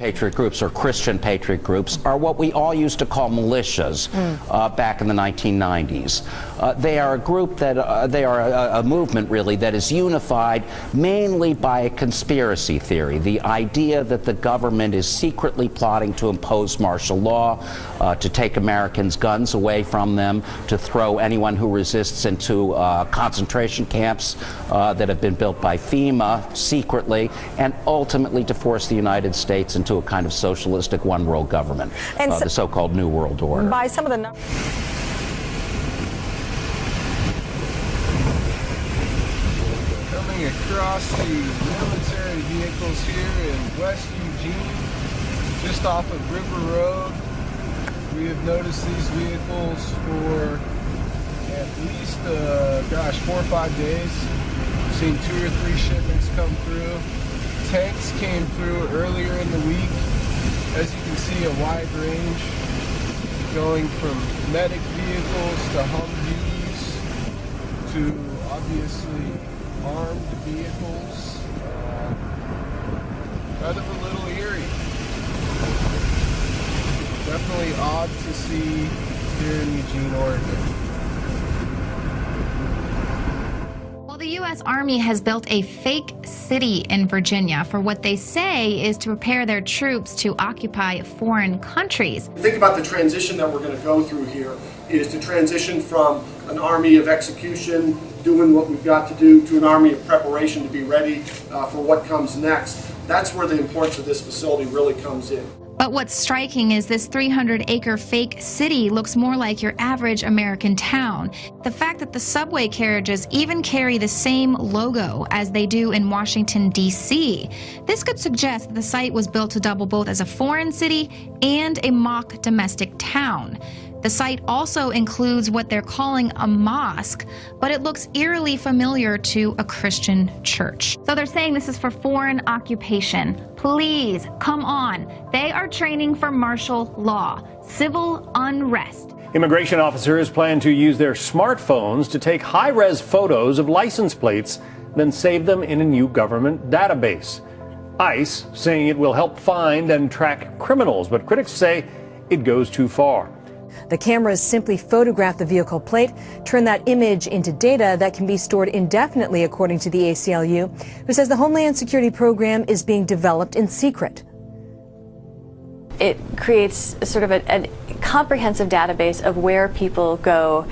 Patriot groups or Christian patriot groups are what we all used to call militias back in the 1990s. They are a group that they are a movement really that is unified mainly by a conspiracy theory, the idea that the government is secretly plotting to impose martial law, to take Americans' guns away from them, to throw anyone who resists into concentration camps that have been built by FEMA secretly, and ultimately to force the United States into a kind of socialistic one-world government, and the so-called New World Order. By some of the numbers. Coming across the military vehicles here in West Eugene, just off of River Road. We have noticed these vehicles for at least, 4 or 5 days. We've seen 2 or 3 shipments come through. Tanks came through earlier in the week. As you can see, a wide range going from medic vehicles to Humvees to obviously armed vehicles. Kind of a little eerie. Definitely odd to see here in Eugene, Oregon. The U.S. Army has built a fake city in Virginia for what they say is to prepare their troops to occupy foreign countries. Think about the transition that we're going to go through here is to transition from an army of execution, doing what we've got to do, to an army of preparation to be ready for what comes next. That's where the importance of this facility really comes in. But what's striking is this 300-acre fake city looks more like your average American town. The fact that the subway carriages even carry the same logo as they do in Washington, D.C. This could suggest that the site was built to double both as a foreign city and a mock domestic town. The site also includes what they're calling a mosque, but it looks eerily familiar to a Christian church. So they're saying this is for foreign occupation. Please, come on. They are training for martial law, civil unrest. Immigration officers plan to use their smartphones to take high-res photos of license plates, then save them in a new government database. ICE saying it will help find and track criminals, but critics say it goes too far. The cameras simply photograph the vehicle plate, turn that image into data that can be stored indefinitely, according to the ACLU, who says the Homeland Security program is being developed in secret. It creates sort of a comprehensive database of where people go,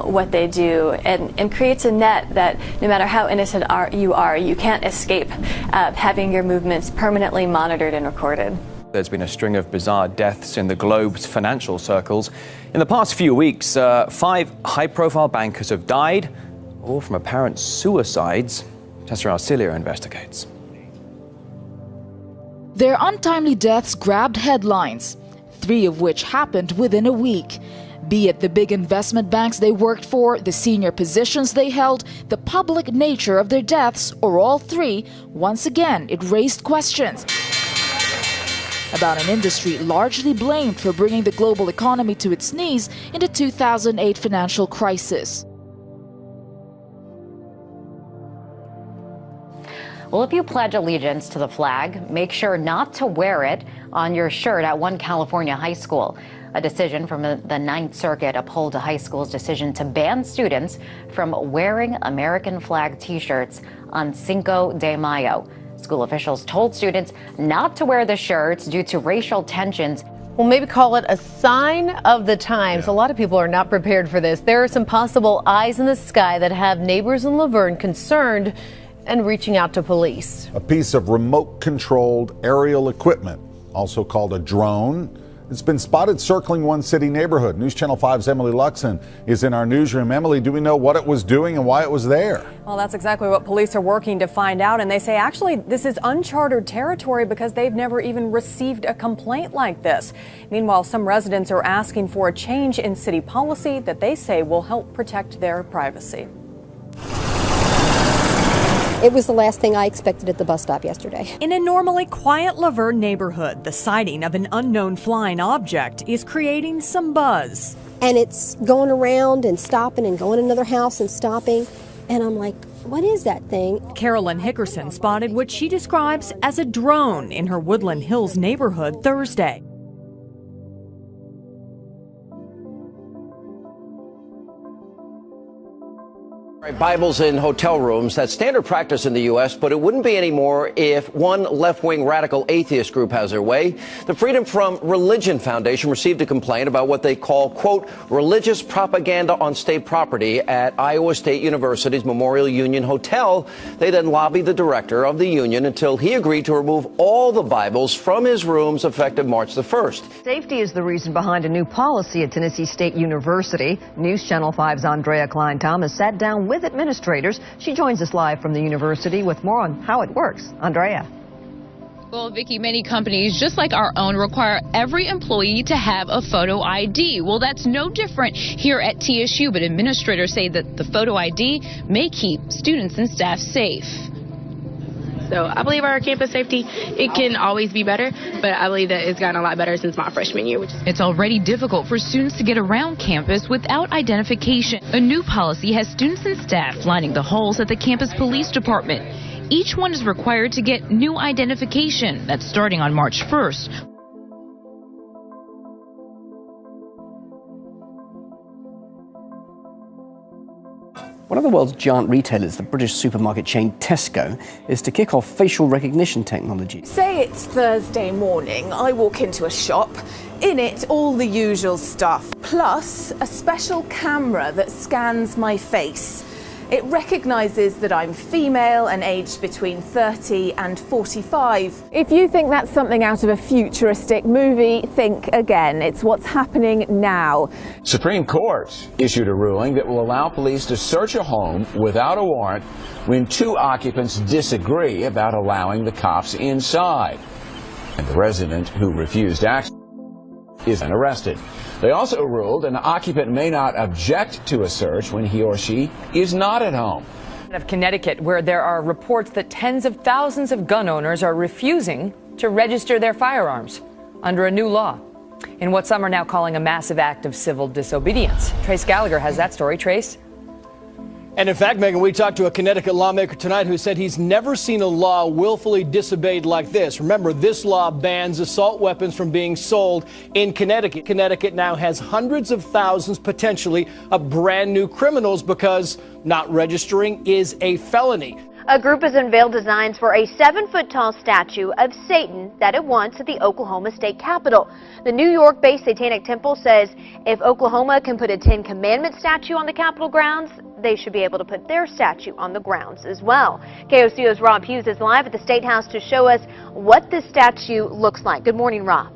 what they do, and creates a net that no matter how innocent you are, you can't escape having your movements permanently monitored and recorded. There's been a string of bizarre deaths in the globe's financial circles. In the past few weeks, 5 high-profile bankers have died, all from apparent suicides. Tessa Arcilia investigates. Their untimely deaths grabbed headlines, 3 of which happened within a week. Be it the big investment banks they worked for, the senior positions they held, the public nature of their deaths, or all 3, once again it raised questions about an industry largely blamed for bringing the global economy to its knees in the 2008 financial crisis. Well, if you pledge allegiance to the flag, make sure not to wear it on your shirt at one California high school. A decision from the Ninth Circuit upholds a high school's decision to ban students from wearing American flag T-shirts on Cinco de Mayo. School officials told students not to wear the shirts due to racial tensions. Well, maybe call it a sign of the times. A lot of people are not prepared for this. There are some possible eyes in the sky that have neighbors in Laverne concerned and reaching out to police. A piece of remote-controlled aerial equipment, also called a drone. It's been spotted circling one city neighborhood. News Channel 5's Emily Luxon is in our newsroom. Emily, do we know what it was doing and why it was there? Well, that's exactly what police are working to find out. And they say actually this is uncharted territory because they've never even received a complaint like this. Meanwhile, some residents are asking for a change in city policy that they say will help protect their privacy. It was the last thing I expected at the bus stop yesterday. In a normally quiet Laverne neighborhood, the sighting of an unknown flying object is creating some buzz. And it's going around and stopping and going to another house and stopping. And I'm like, what is that thing? Carolyn Hickerson spotted what she describes as a drone in her Woodland Hills neighborhood Thursday. Bibles in hotel rooms, that's standard practice in the U.S., but it wouldn't be anymore if one left-wing radical atheist group has their way. The Freedom From Religion Foundation received a complaint about what they call, quote, religious propaganda on state property at Iowa State University's Memorial Union Hotel. They then lobbied the director of the union until he agreed to remove all the Bibles from his rooms effective March the 1st. Safety is the reason behind a new policy at Tennessee State University. News Channel 5's Andrea Klein-Thomas sat down with administrators. She joins us live from the university with more on how it works. Andrea. Well, Vicki, many companies, just like our own, require every employee to have a photo ID. Well, that's no different here at TSU, but administrators say that the photo ID may keep students and staff safe. So I believe our campus safety, it can always be better, but I believe that it's gotten a lot better since my freshman year. It's already difficult for students to get around campus without identification. A new policy has students and staff lining the halls at the campus police department. Each one is required to get new identification. That's starting on March 1st. One of the world's giant retailers, the British supermarket chain Tesco, is to kick off facial recognition technology. Say it's Thursday morning, I walk into a shop. In it, all the usual stuff, plus a special camera that scans my face. It recognises that I'm female and aged between 30 and 45. If you think that's something out of a futuristic movie, think again. It's what's happening now. Supreme Court issued a ruling that will allow police to search a home without a warrant when two occupants disagree about allowing the cops inside. And the resident who refused access is arrested. They also ruled an occupant may not object to a search when he or she is not at home. Of Connecticut, where there are reports that tens of thousands of gun owners are refusing to register their firearms under a new law in what some are now calling a massive act of civil disobedience. Trace Gallagher has that story. Trace? And in fact, Megan, we talked to a Connecticut lawmaker tonight who said he's never seen a law willfully disobeyed like this. Remember, this law bans assault weapons from being sold in Connecticut. Connecticut now has hundreds of thousands, potentially, of brand new criminals because not registering is a felony. A group has unveiled designs for a 7-foot-tall statue of Satan that it wants at the Oklahoma State Capitol. The New York-based Satanic Temple says if Oklahoma can put a Ten Commandments statue on the Capitol grounds, they should be able to put their statue on the grounds as well. KOCO's Rob Hughes is live at the State House to show us what this statue looks like. Good morning, Rob.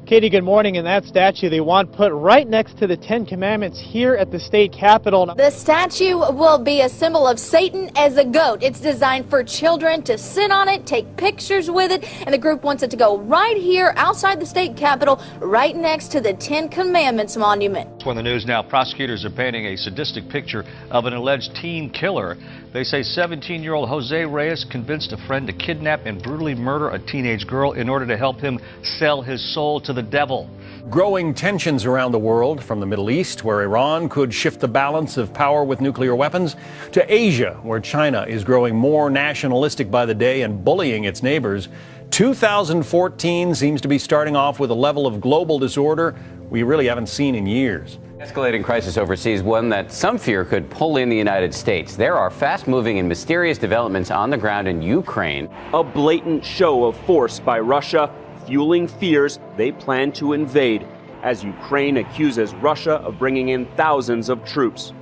Katie, good morning. And that statue they want put right next to the Ten Commandments here at the state capitol. The statue will be a symbol of Satan as a goat. It's designed for children to sit on it, take pictures with it, and the group wants it to go right here outside the state capitol, right next to the Ten Commandments monument. When the news now, prosecutors are painting a sadistic picture of an alleged teen killer. They say 17-year-old Jose Reyes convinced a friend to kidnap and brutally murder a teenage girl in order to help him sell his soul to the devil. Growing tensions around the world, from the Middle East, where Iran could shift the balance of power with nuclear weapons, to Asia, where China is growing more nationalistic by the day and bullying its neighbors. 2014 seems to be starting off with a level of global disorder we really haven't seen in years. Escalating crisis overseas, one that some fear could pull in the United States. There are fast-moving and mysterious developments on the ground in Ukraine. A blatant show of force by Russia, fueling fears they plan to invade, as Ukraine accuses Russia of bringing in thousands of troops.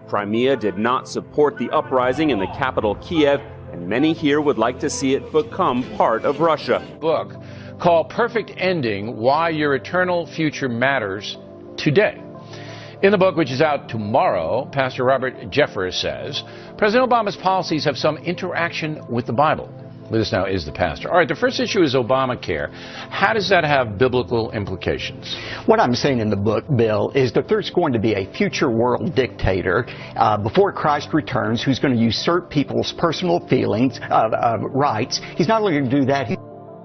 Crimea did not support the uprising in the capital, Kiev, and many here would like to see it become part of Russia. Book called Perfect Ending: Why Your Eternal Future Matters Today. In the book, which is out tomorrow, Pastor Robert Jeffress says President Obama's policies have some interaction with the Bible. With us now is the pastor. All right, the first issue is Obamacare. How does that have biblical implications? What I'm saying in the book, Bill, is that there's going to be a future world dictator before Christ returns who's going to usurp people's personal feelings, rights. He's not only going to do that,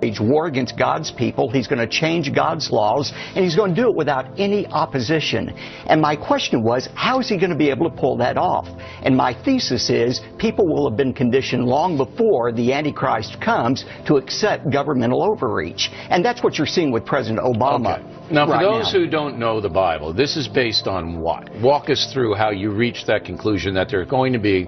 wage war against God's people. He's going to change God's laws, and he's going to do it without any opposition. And my question was, how is he going to be able to pull that off? And my thesis is people will have been conditioned long before the Antichrist comes to accept governmental overreach. And that's what you're seeing with President Obama. Okay. Now, for right those now. who don't know the Bible, this is based on what? Walk us through how you reached that conclusion that there's going to be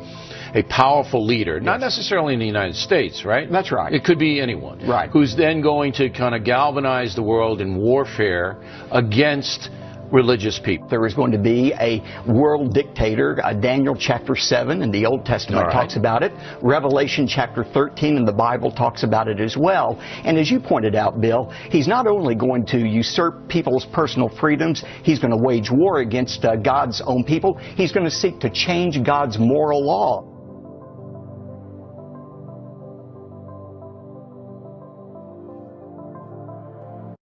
a powerful leader, not necessarily in the United States, right? That's right. It could be anyone. Right. Who's then going to kind of galvanize the world in warfare against religious people. There is going to be a world dictator. Daniel chapter 7 in the Old Testament talks about it. Revelation chapter 13 in the Bible talks about it as well. And as you pointed out, Bill, he's not only going to usurp people's personal freedoms, he's going to wage war against God's own people. He's going to seek to change God's moral law.